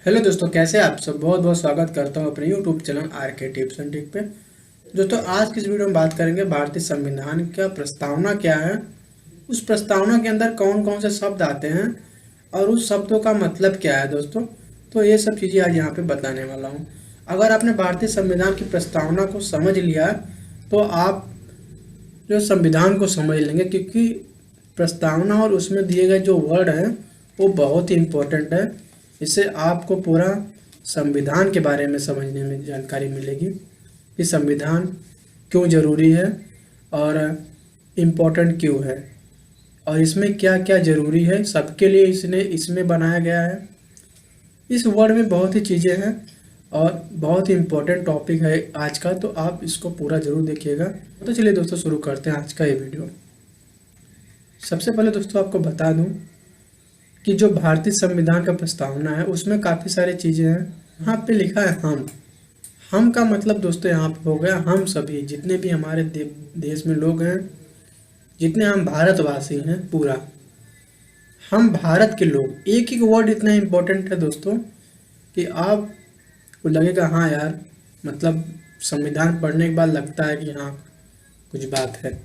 Hello दोस्तों, कैसे हैं आप सब। बहुत बहुत स्वागत करता हूं अपने यूट्यूब चैनल आर के टिप्स एंड ट्रिक पे। दोस्तों, आज की इस वीडियो में बात करेंगे भारतीय संविधान का प्रस्तावना क्या है, उस प्रस्तावना के अंदर कौन कौन से शब्द आते हैं और उस शब्दों का मतलब क्या है। दोस्तों, तो ये सब चीज़ें आज यहाँ पे बताने वाला हूँ। अगर आपने भारतीय संविधान की प्रस्तावना को समझ लिया तो आप जो संविधान को समझ लेंगे, क्योंकि प्रस्तावना और उसमें दिए गए जो वर्ड हैं वो बहुत ही इम्पोर्टेंट है। इससे आपको पूरा संविधान के बारे में समझने में जानकारी मिलेगी कि संविधान क्यों ज़रूरी है और इम्पोर्टेंट क्यों है और इसमें क्या क्या ज़रूरी है, सबके लिए इसमें बनाया गया है। इस वर्ड में बहुत ही चीज़ें हैं और बहुत ही इम्पोर्टेंट टॉपिक है आज का, तो आप इसको पूरा ज़रूर देखिएगा। तो चलिए दोस्तों, शुरू करते हैं आज का ये वीडियो। सबसे पहले दोस्तों आपको बता दूं कि जो भारतीय संविधान का प्रस्तावना है उसमें काफ़ी सारी चीज़ें हैं। यहाँ पे लिखा है हम का मतलब दोस्तों यहाँ पे हो गया हम सभी, जितने भी हमारे देश में लोग हैं, जितने हम भारतवासी हैं पूरा, हम भारत के लोग। एक एक वर्ड इतना इम्पोर्टेंट है दोस्तों कि आपको लगेगा हाँ यार, मतलब संविधान पढ़ने के बाद लगता है कि हाँ कुछ बात है।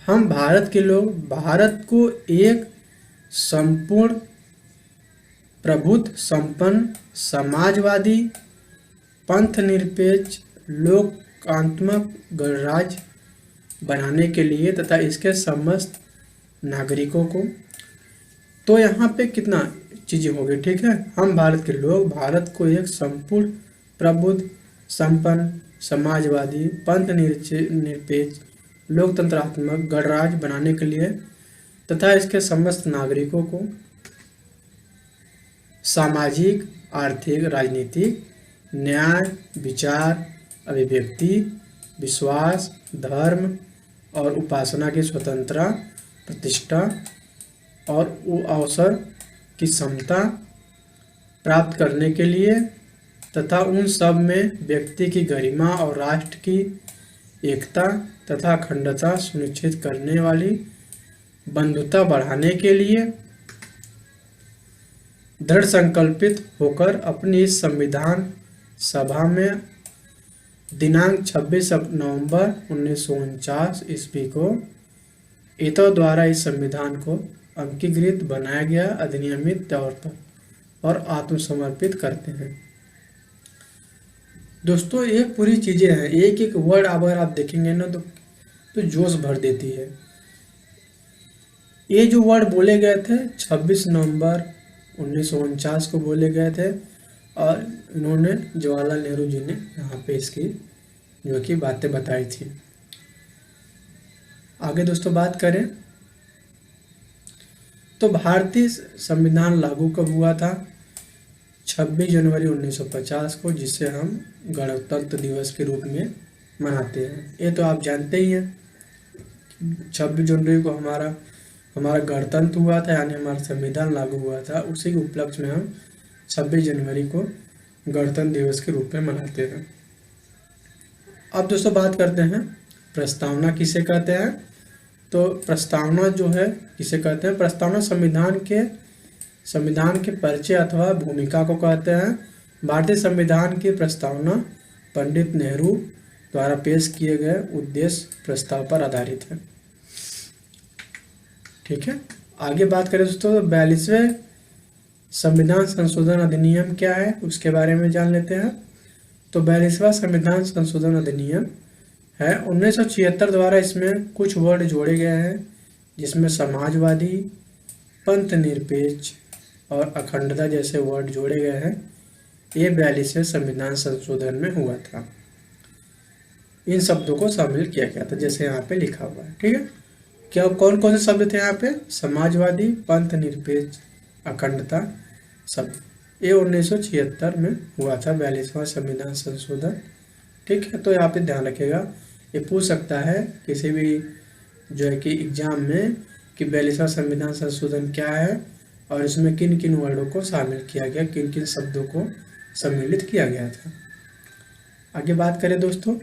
हम भारत के लोग भारत को एक संपूर्ण प्रभुत्व संपन्न समाजवादी पंथ निरपेक्ष लोकात्मक गणराज्य बनाने के लिए तथा इसके समस्त नागरिकों को, तो यहाँ पे कितना चीज़ें हो गई। ठीक है, हम भारत के लोग भारत को एक संपूर्ण प्रबुद्ध संपन्न समाजवादी पंथ निरपेक्ष लोकतंत्रात्मक गणराज्य बनाने के लिए तथा इसके समस्त नागरिकों को सामाजिक आर्थिक राजनीतिक न्याय विचार अभिव्यक्ति विश्वास धर्म और उपासना की स्वतंत्रता प्रतिष्ठा और अवसर की समता प्राप्त करने के लिए तथा उन सब में व्यक्ति की गरिमा और राष्ट्र की एकता तथा अखंडता सुनिश्चित करने वाली बंधुता बढ़ाने के लिए दृढ़ संकल्पित होकर अपनी इस संविधान सभा में दिनांक 26 नवंबर 1949 ईस्वी को एतों द्वारा इस संविधान को अंगीकृत बनाया गया अधिनियमित तौर पर और आत्मसमर्पित करते हैं। दोस्तों, ये पूरी चीज़ें हैं, एक एक वर्ड अगर आप देखेंगे ना तो जोश भर देती है। ये जो वर्ड बोले गए थे 26 नवंबर 1949 को बोले गए थे और इन्होंने जवाहरलाल नेहरू जी ने यहाँ पे इसकी जो कि बातें बताई थी। आगे दोस्तों बात करें तो भारतीय संविधान लागू कब हुआ था? 26 जनवरी 1950 को, जिसे हम गणतंत्र दिवस के रूप में मनाते हैं। ये तो आप जानते ही हैं, 26 जनवरी को हमारा गणतंत्र हुआ था, यानी हमारा संविधान लागू हुआ था। उसी के उपलक्ष्य में हम 26 जनवरी को गणतंत्र दिवस के रूप में मनाते हैं। अब दोस्तों बात करते हैं प्रस्तावना किसे कहते हैं। तो प्रस्तावना जो है किसे कहते हैं? प्रस्तावना संविधान के परिचय अथवा भूमिका को कहते हैं। भारतीय संविधान की प्रस्तावना पंडित नेहरू द्वारा पेश किए गए उद्देश्य प्रस्ताव पर आधारित है। ठीक है, आगे बात करें दोस्तों 42वें संविधान संशोधन अधिनियम क्या है उसके बारे में जान लेते हैं। तो 42वां संविधान संशोधन अधिनियम है 1976 द्वारा। इसमें कुछ वर्ड जोड़े गए हैं जिसमें समाजवादी पंथ निरपेक्ष और अखंडता जैसे वर्ड जोड़े गए हैं। ये 42वें संविधान संशोधन में हुआ था। इन शब्दों को शामिल किया गया था जैसे यहाँ पे लिखा हुआ है। ठीक है, क्या कौन कौन से शब्द थे यहाँ पे? समाजवादी पंथ निरपेक्ष अखंडता शब्द। ये 1976 में हुआ था 42वां संविधान संशोधन। ठीक है, तो यहाँ पे ध्यान रखिएगा, ये पूछ सकता है किसी भी जो है कि एग्जाम में कि 42वां संविधान संशोधन क्या है और इसमें किन किन वर्डों को शामिल किया गया, किन किन शब्दों को सम्मिलित किया गया था। आगे बात करें दोस्तों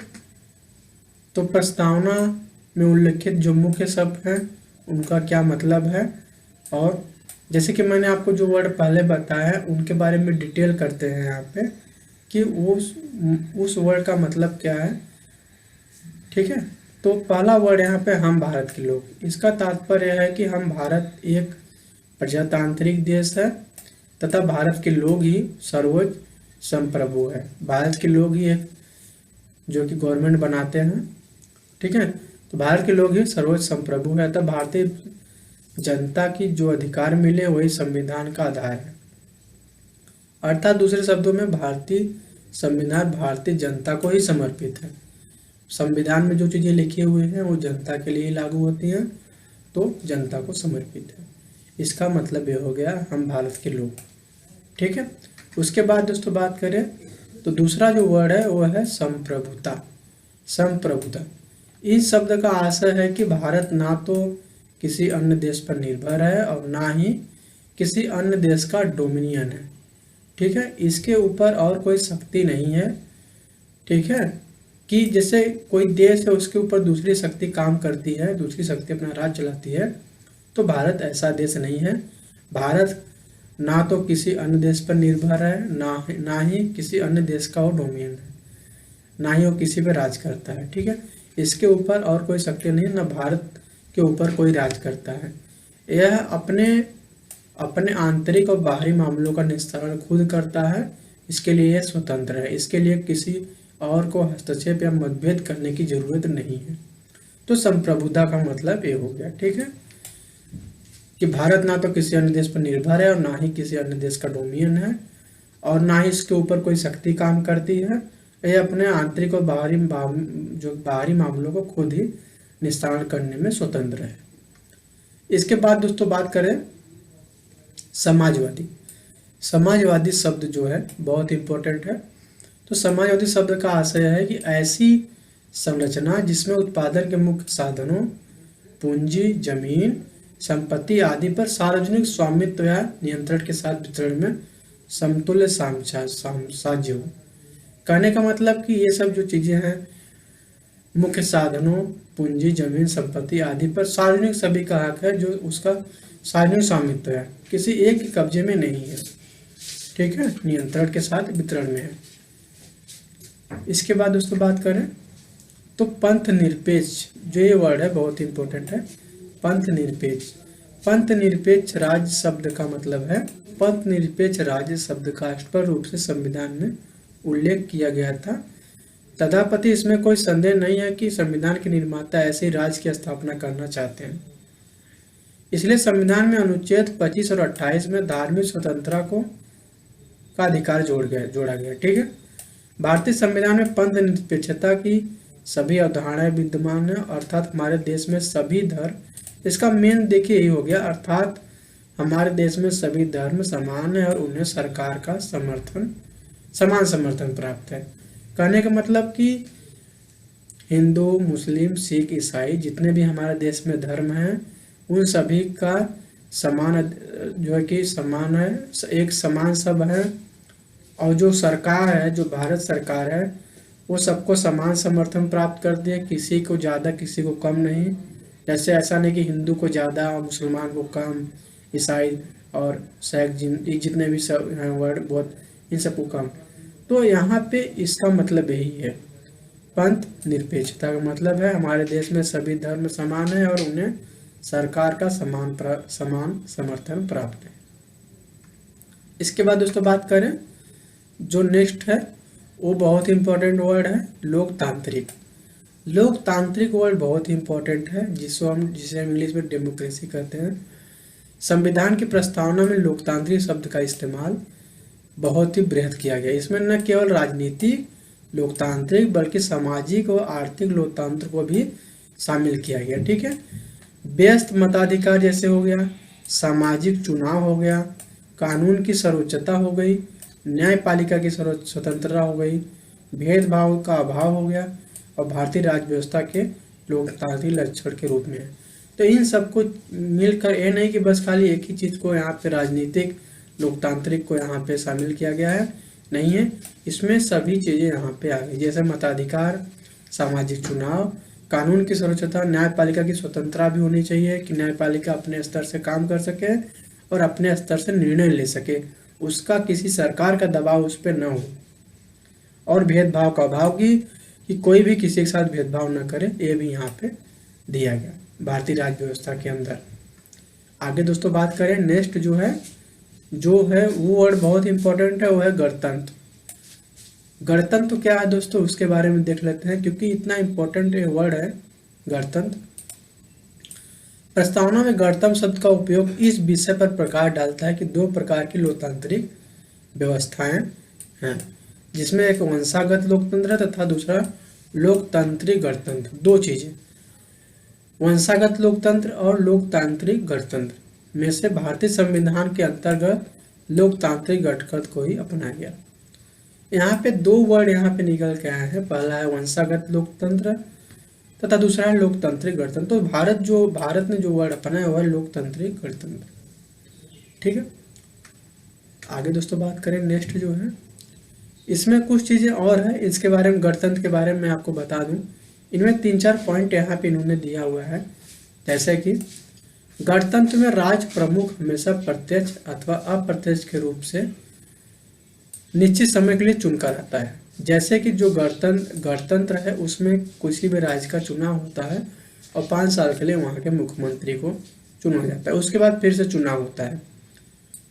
तो प्रस्तावना में उल्लेखित जो मुख्य शब्द हैं उनका क्या मतलब है और जैसे कि मैंने आपको जो वर्ड पहले बताया है उनके बारे में डिटेल करते हैं यहाँ पे कि उस वर्ड का मतलब क्या है। ठीक है, तो पहला वर्ड यहाँ पे हम भारत के लोग, इसका तात्पर्य है कि हम भारत एक प्रजातांत्रिक देश है तथा भारत के लोग ही सर्वोच्च संप्रभु है। भारत के लोग ही एक जो कि गवर्नमेंट बनाते हैं। ठीक है, तो भारत के लोग ही सर्वोच्च संप्रभु है, तब भारतीय जनता की जो अधिकार मिले वही संविधान का आधार है। अर्थात दूसरे शब्दों में भारतीय संविधान भारतीय जनता को ही समर्पित है। संविधान में जो चीज़ें लिखी हुई हैं वो जनता के लिए लागू होती हैं, तो जनता को समर्पित है। इसका मतलब ये हो गया हम भारत के लोग। ठीक है, उसके बाद दोस्तों बात करें तो दूसरा जो वर्ड है वो है संप्रभुता। संप्रभुता, इस शब्द का आशय है कि भारत ना तो किसी अन्य देश पर निर्भर है और ना ही किसी अन्य देश का डोमिनियन है। ठीक है, इसके ऊपर और कोई शक्ति नहीं है। ठीक है, कि जैसे कोई देश है उसके ऊपर दूसरी शक्ति काम करती है, दूसरी शक्ति अपना राज चलाती है, तो भारत ऐसा देश नहीं है। भारत ना तो किसी अन्य देश पर निर्भर है, ना ही किसी अन्य देश का वो डोमिनियन है, ना ही वो किसी पर राज करता है। ठीक है, इसके ऊपर और कोई शक्ति नहीं है, ना भारत के ऊपर कोई राज करता है। यह अपने अपने आंतरिक और बाहरी मामलों का निस्तारण खुद करता है, इसके लिए यह स्वतंत्र है, इसके लिए किसी और को हस्तक्षेप या मतभेद करने की जरूरत नहीं है। तो संप्रभुता का मतलब ये हो गया। ठीक है, कि भारत ना तो किसी अन्य देश पर निर्भर है और ना ही किसी अन्य देश का डोमिनियन है और ना ही इसके ऊपर कोई शक्ति काम करती है। यह अपने आंतरिक और बाहरी मामलों को खुद ही निस्तारण करने में स्वतंत्र है। इसके बाद दोस्तों बात करें समाजवादी। समाजवादी शब्द जो है बहुत इंपॉर्टेंट है। तो समाजवादी शब्द का आशय है कि ऐसी संरचना जिसमें उत्पादन के मुख्य साधनों, पूंजी, जमीन, संपत्ति आदि पर सार्वजनिक स्वामित्व या नियंत्रण के साथ वितरण में समतुल्य साझ्य हो। कहने का मतलब कि ये सब जो चीजें हैं, मुख्य साधनों, पूंजी, जमीन, संपत्ति आदि पर सार्वजनिक सभी का हक है, जो उसका सार्वजनिक स्वामित्व है, किसी एक के कब्जे में नहीं है। ठीक है, नियंत्रण के साथ वितरण में है। इसके बाद दोस्तों बात करें तो पंथ निरपेक्ष, जो ये वर्ड है बहुत इंपॉर्टेंट है। पंथ निरपेक्ष, पंथ निरपेक्ष राज्य शब्द का मतलब है, पंथ निरपेक्ष राज्य शब्द का स्पष्ट रूप से संविधान में उल्लेख किया गया था। तथापि इसमें कोई संदेह नहीं है कि संविधान के निर्माता ऐसे राज्य की स्थापना करना चाहते हैं। इसलिए संविधान में अनुच्छेद 25 और 28 में धार्मिक स्वतंत्रता का अधिकार जोड़ा गया। ठीक है, भारतीय संविधान में पंथ निरपेक्षता की सभी अवधारणाएं विद्यमान है, अर्थात हमारे देश में सभी धर्म, इसका मेन देखिए यही हो गया, अर्थात हमारे देश में सभी धर्म समान है और उन्हें सरकार का समान समर्थन प्राप्त है। कहने का मतलब कि हिंदू, मुस्लिम, सिख, ईसाई जितने भी हमारे देश में धर्म हैं उन सभी का समान जो है कि समान है, एक समान सब है। और जो सरकार है, जो भारत सरकार है, वो सबको समान समर्थन प्राप्त करती है, किसी को ज़्यादा किसी को कम नहीं। जैसे ऐसा नहीं कि हिंदू को ज़्यादा और मुसलमान को कम, ईसाई और सिख जितने भी सब हैं वर्ड बहुत, इन सबको कम। तो यहाँ पे इसका मतलब यही है, पंथ निरपेक्षता का मतलब है हमारे देश में सभी धर्म समान है और उन्हें सरकार का समान समर्थन प्राप्त है। इसके बाद दोस्तों बात करें जो नेक्स्ट है वो बहुत इंपॉर्टेंट वर्ड है लोकतांत्रिक। लोकतांत्रिक वर्ड बहुत ही इंपॉर्टेंट है, जिसे हम इंग्लिश में डेमोक्रेसी कहते हैं। संविधान की प्रस्तावना में लोकतांत्रिक शब्द का इस्तेमाल बहुत ही बृहद किया गया। इसमें न केवल राजनीतिक लोकतांत्रिक बल्कि सामाजिक और आर्थिक लोकतंत्र को भी शामिल किया गया। ठीक है, व्यस्त मताधिकार जैसे हो गया, सामाजिक चुनाव हो गया, कानून की सर्वोच्चता हो गई, न्यायपालिका की स्वतंत्रता हो गई, भेदभाव का अभाव हो गया और भारतीय राज्य व्यवस्था के लोकतांत्रिक लक्षण के रूप में है। तो इन सबको मिलकर ये नहीं कि बस खाली एक ही चीज़ को यहाँ पे राजनीतिक लोकतांत्रिक को यहाँ पे शामिल किया गया है, नहीं है, इसमें सभी चीज़ें यहाँ पे आ गई, जैसे मताधिकार, सामाजिक चुनाव, कानून की सर्वोच्चता, न्यायपालिका की स्वतंत्रता भी होनी चाहिए कि न्यायपालिका अपने स्तर से काम कर सके और अपने स्तर से निर्णय ले सके, उसका किसी सरकार का दबाव उस पर न हो, और भेदभाव का अभाव कि कोई भी किसी के साथ भेदभाव न करे, ये भी यहाँ पे दिया गया भारतीय राज्य व्यवस्था के अंदर। आगे दोस्तों बात करें, नेक्स्ट जो है वो वर्ड बहुत इंपॉर्टेंट है, वो है गणतंत्र। गणतंत्र क्या है दोस्तों, उसके बारे में देख लेते हैं, क्योंकि इतना इंपॉर्टेंट ये वर्ड है गणतंत्र। प्रस्तावना में गणतंत्र शब्द का उपयोग इस विषय पर प्रकाश डालता है कि दो प्रकार की लोकतांत्रिक व्यवस्थाएं हैं, जिसमें एक वंशागत लोकतंत्र तथा दूसरा लोकतांत्रिक गणतंत्र। दो चीजें, वंशागत लोकतंत्र और लोकतांत्रिक गणतंत्र में से भारतीय संविधान के अंतर्गत लोकतांत्रिक गणतंत्र को ही अपनाया गया। यहाँ पे दो वर्ड यहाँ पे निकल के आए हैं, पहला है वंशागत लोकतंत्र तथा दूसरा है लोकतांत्रिक गणतंत्र। तो भारत ने जो वर्ड अपनाया हुआ है लोकतांत्रिक गणतंत्र, ठीक है। आगे दोस्तों बात करें, नेक्स्ट जो है इसमें कुछ चीजें और है, इसके बारे में गणतंत्र के बारे में मैं आपको बता दूं। इनमें 3-4 पॉइंट यहाँ पे इन्होंने दिया हुआ है, जैसे कि गणतंत्र में राज प्रमुख हमेशा प्रत्यक्ष अथवा अप्रत्यक्ष के रूप से निश्चित समय के लिए चुनकर रहता है। जैसे कि जो गणतंत्र है उसमें किसी भी राज्य का चुनाव होता है और 5 साल के लिए वहाँ के मुख्यमंत्री को चुना जाता है, उसके बाद फिर से चुनाव होता है,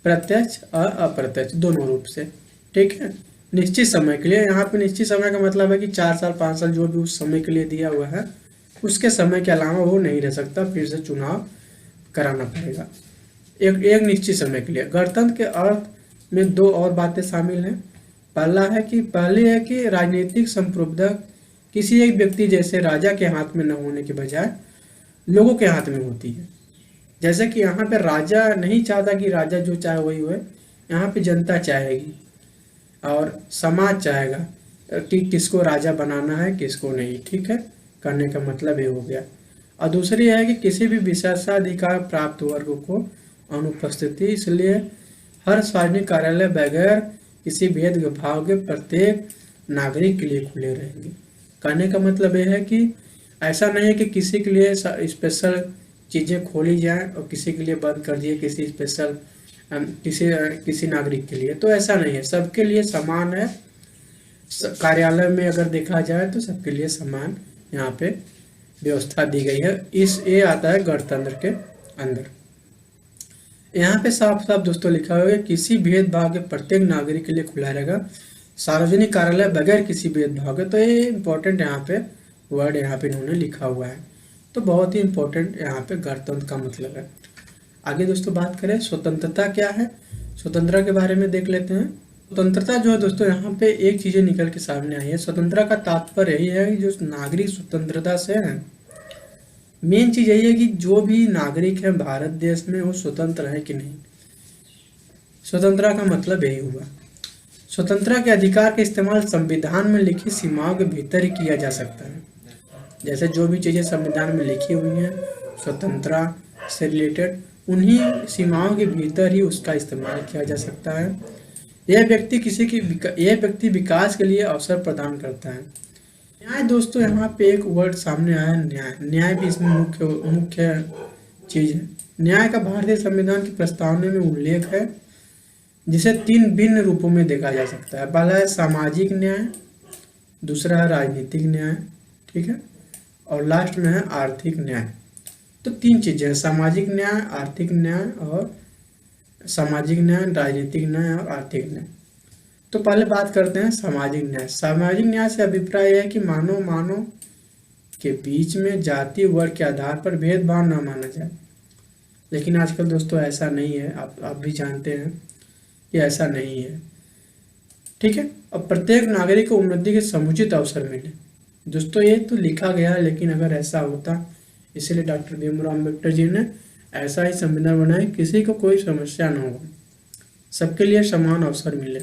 प्रत्यक्ष और अप्रत्यक्ष दोनों रूप से, ठीक है, निश्चित समय के लिए। यहाँ पे निश्चित समय का मतलब है कि 4 साल 5 साल जो भी उस समय के लिए दिया हुआ है, उसके समय के अलावा वो नहीं रह सकता, फिर से चुनाव कराना पड़ेगा एक निश्चित समय के लिए। गणतंत्र के अर्थ में 2 और बातें शामिल हैं। पहली है कि राजनीतिक संप्रभुता किसी एक व्यक्ति जैसे राजा के हाथ में न होने के बजाय लोगों के हाथ में होती है। जैसे कि यहाँ पे राजा नहीं चाहता कि राजा जो चाहे वही हुए, यहाँ पे जनता चाहेगी और समाज चाहेगा कि किसको राजा बनाना है किसको नहीं, ठीक है, करने का मतलब ये हो गया। और दूसरी है कि किसी भी विशेषाधिकार प्राप्त वर्ग को अनुपस्थिति, इसलिए हर सार्वजनिक कार्यालय बगैर किसी भेदभाव के प्रत्येक नागरिक के लिए खुले रहेंगे। कहने का मतलब यह है कि ऐसा नहीं है कि किसी के लिए स्पेशल चीज़ें खोली जाएं और किसी के लिए बंद कर दिए, किसी स्पेशल किसी नागरिक के लिए, तो ऐसा नहीं है, सबके लिए समान है। कार्यालय में अगर देखा जाए तो सबके लिए समान यहाँ पे व्यवस्था दी गई है। ये आता है गणतंत्र के अंदर। यहाँ पे साफ साफ दोस्तों लिखा हुआ है किसी भेदभाव के प्रत्येक नागरिक के लिए खुला रहेगा, सार्वजनिक कार्यालय बगैर किसी भेदभाव के। तो ये इम्पोर्टेंट यहाँ पे वर्ड यहाँ पे इन्होंने लिखा हुआ है, तो बहुत ही इम्पोर्टेंट यहाँ पे गणतंत्र का मतलब है। आगे दोस्तों बात करें स्वतंत्रता क्या है, स्वतंत्रता के बारे में देख लेते हैं। स्वतंत्रता जो है दोस्तों यहाँ पे एक चीजें निकल के सामने आई है। स्वतंत्रता का तात्पर्य यही है कि जो नागरिक स्वतंत्रता से है, मेन चीज यही है कि जो भी नागरिक है भारत देश में वो स्वतंत्र है कि नहीं। स्वतंत्रता का मतलब यही हुआ। स्वतंत्रता के अधिकार का इस्तेमाल संविधान में लिखी सीमाओं के भीतर ही किया जा सकता है। जैसे जो भी चीजें संविधान में लिखी हुई हैं स्वतंत्रता से रिलेटेड, उन्हीं सीमाओं के भीतर ही उसका इस्तेमाल किया जा सकता है। यह व्यक्ति विकास के लिए अवसर प्रदान करता है। न्याय दोस्तों यहाँ पे एक वर्ड सामने आया है, न्याय। न्याय भी इसमें मुख्य चीज है। न्याय का भारतीय संविधान की प्रस्तावना में उल्लेख है, जिसे 3 भिन्न रूपों में देखा जा सकता है। पहला है सामाजिक न्याय, दूसरा है राजनीतिक न्याय, ठीक है, और लास्ट में है आर्थिक न्याय। तो 3 चीजें हैं, सामाजिक न्याय, आर्थिक न्याय और सामाजिक न्याय, राजनीतिक न्याय और आर्थिक न्याय। तो पहले बात करते हैं सामाजिक न्याय। सामाजिक न्याय से अभिप्राय है कि मानव के बीच में जाति वर्ग के आधार पर भेदभाव न माना जाए। लेकिन आजकल दोस्तों ऐसा नहीं है, आप भी जानते हैं कि ऐसा नहीं है, ठीक है। अब प्रत्येक नागरिक को उन्नति के समुचित अवसर मिले। दोस्तों ये तो लिखा गया है, लेकिन अगर ऐसा होता, इसलिए डॉक्टर भीमराव अम्बेडकर जी ने ऐसा ही संविधान बनाया, किसी को कोई समस्या न हो, सबके लिए समान अवसर मिले,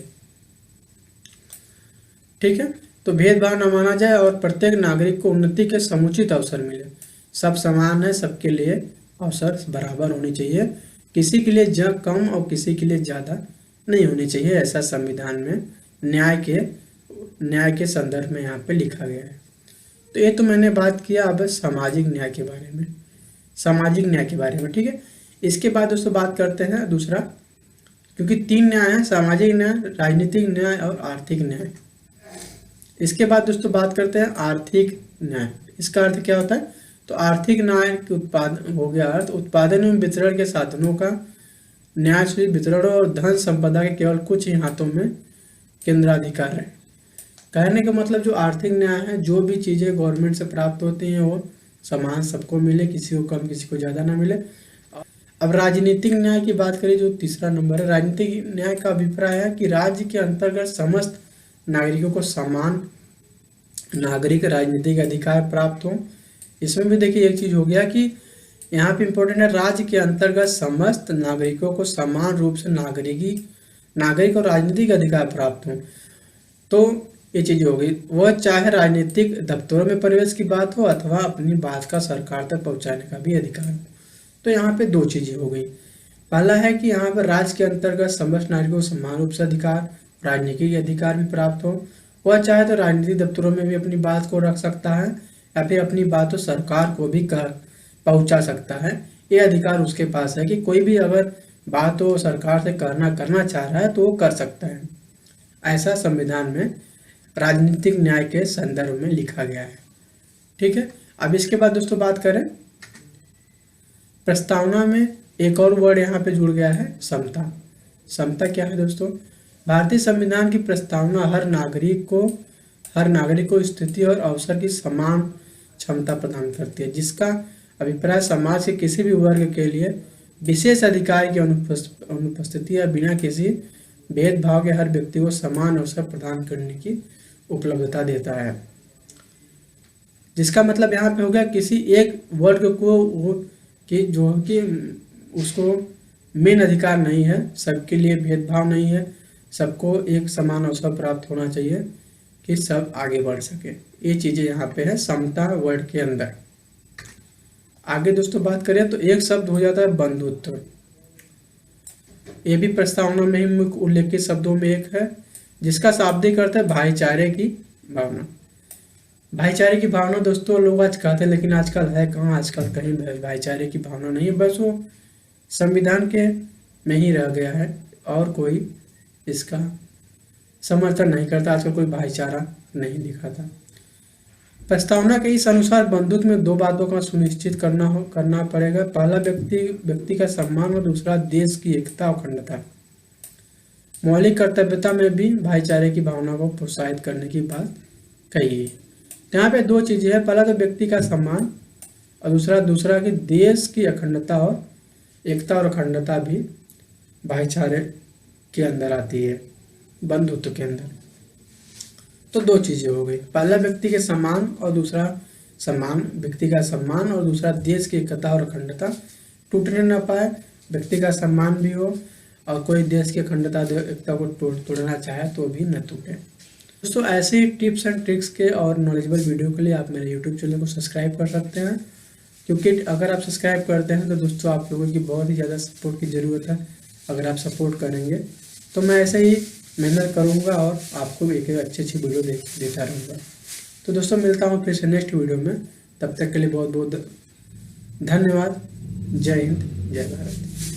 ठीक है। तो भेदभाव न माना जाए और प्रत्येक नागरिक को उन्नति के समुचित अवसर मिले। सब समान है, सबके लिए अवसर बराबर होने चाहिए, किसी के लिए कम और किसी के लिए ज़्यादा नहीं होनी चाहिए। ऐसा संविधान में न्याय के संदर्भ में यहाँ पे लिखा गया है। तो ये तो मैंने बात किया अब सामाजिक न्याय के बारे में, ठीक है। इसके बाद दोस्तों बात करते हैं दूसरा, क्योंकि 3 न्याय हैं, सामाजिक न्याय, राजनीतिक न्याय और आर्थिक न्याय। इसके बाद दोस्तों बात करते हैं आर्थिक न्याय। इसका अर्थ क्या होता है? तो आर्थिक न्याय के उत्पादन हो गया अर्थ उत्पादन एवं वितरण के साधनों का न्यायशील वितरण और धन संपदा के केवल कुछ ही हाथों में केंद्राधिकार है। कहने का मतलब जो आर्थिक न्याय है, जो भी चीज़ें गवर्नमेंट से प्राप्त होती हैं वो समान सबको मिले, किसी को कम किसी को ज़्यादा ना मिले। अब राजनीतिक न्याय की बात करें, जो तीसरा नंबर है, राजनीतिक न्याय का अभिप्राय है कि राज्य के अंतर्गत समस्त नागरिकों को समान नागरिक राजनीतिक अधिकार प्राप्त हो। इसमें भी देखिए एक चीज़ हो गया कि यहाँ पे इम्पोर्टेंट है, राज्य के अंतर्गत समस्त नागरिकों को समान रूप से नागरिक और राजनीतिक अधिकार प्राप्त हो। तो ये चीज़ हो गई, वह चाहे राजनीतिक दफ्तरों में प्रवेश की बात हो अथवा अपनी बात का सरकार तक पहुंचाने का भी अधिकार हो। तो यहाँ पे 2 चीज़ें हो गई। पहला है कि यहाँ पर राज्य के अंतर्गत समस्त नागरिकों को समान रूप से अधिकार, राजनीतिक अधिकार भी प्राप्त हो। वह चाहे तो राजनीतिक दफ्तरों में भी अपनी बात को रख सकता है या फिर अपनी बात तो सरकार को भी पहुंचा सकता है। ये अधिकार उसके पास है कि कोई भी अगर बात हो सरकार से करना चाह रहा है तो वो कर सकता है। ऐसा संविधान में राजनीतिक न्याय के संदर्भ में लिखा गया है। ठीक है, अब इसके बाद दोस्तों बात करें प्रस्तावना में एक और वर्ड यहाँ पे जुड़ गया है, समता। समता क्या है दोस्तों? भारतीय संविधान की प्रस्तावना हर नागरिक को स्थिति और अवसर की समान क्षमता प्रदान करती है, जिसका अभिप्राय समाज के किसी भी वर्ग के लिए विशेष अधिकार की अनुपस्थिति या बिना किसी भेदभाव के हर व्यक्ति को समान अवसर प्रदान करने की उपलब्धता देता है। जिसका मतलब यहाँ पे हो गया किसी एक वर्ग को जो कि उसको मेन अधिकार नहीं है, सबके लिए भेदभाव नहीं है, सबको एक समान अवसर प्राप्त होना चाहिए कि सब आगे बढ़ सके। ये चीज़ें यहाँ पे है समता वर्ड के अंदर। आगे दोस्तों बात करें तो एक शब्द हो जाता है बंधुत्व। ये भी प्रस्तावना में ही मुख्य उल्लेखित शब्दों में एक है, जिसका शाब्दिक अर्थ है भाईचारे की भावना। भाईचारे की भावना दोस्तों लोग आज कहते हैं, लेकिन आजकल है कहाँ? आजकल कहीं भाईचारे की भावना नहीं है, बस वो संविधान के में ही रह गया है और कोई इसका समर्थन नहीं करता। आजकल कोई भाईचारा नहीं दिखाता। प्रस्तावना के इस अनुसार बंधुत्व में 2 बातों का सुनिश्चित करना पड़ेगा। पहला व्यक्ति का सम्मान और दूसरा देश की एकता और अखंडता। मौलिक कर्तव्यता में भी भाईचारे की भावना को प्रोत्साहित करने की बात कही है। यहाँ पे 2 चीजें हैं, पहला तो व्यक्ति का सम्मान और दूसरा कि देश की अखंडता और एकता और अखंडता भी भाईचारे के अंदर आती है, बंधुत्व के अंदर। तो 2 चीजें हो गई, पहला व्यक्ति के सम्मान और दूसरा व्यक्ति का सम्मान और दूसरा देश की एकता और अखंडता टूटने न पाए, व्यक्ति का सम्मान भी हो और कोई देश की अखंडता एकता को तोड़ना चाहे तो भी न टूटे। दोस्तों ऐसे ही टिप्स एंड ट्रिक्स के और नॉलेजेबल वीडियो के लिए आप मेरे यूट्यूब चैनल को सब्सक्राइब कर सकते हैं, क्योंकि अगर आप सब्सक्राइब करते हैं तो दोस्तों आप लोगों की बहुत ही ज़्यादा सपोर्ट की ज़रूरत है। अगर आप सपोर्ट करेंगे तो मैं ऐसे ही मेहनत करूंगा और आपको एक अच्छी वीडियो देता रहूँगा। तो दोस्तों मिलता हूँ फिर से नेक्स्ट वीडियो में, तब तक के लिए बहुत बहुत धन्यवाद। जय हिंद, जय भारत।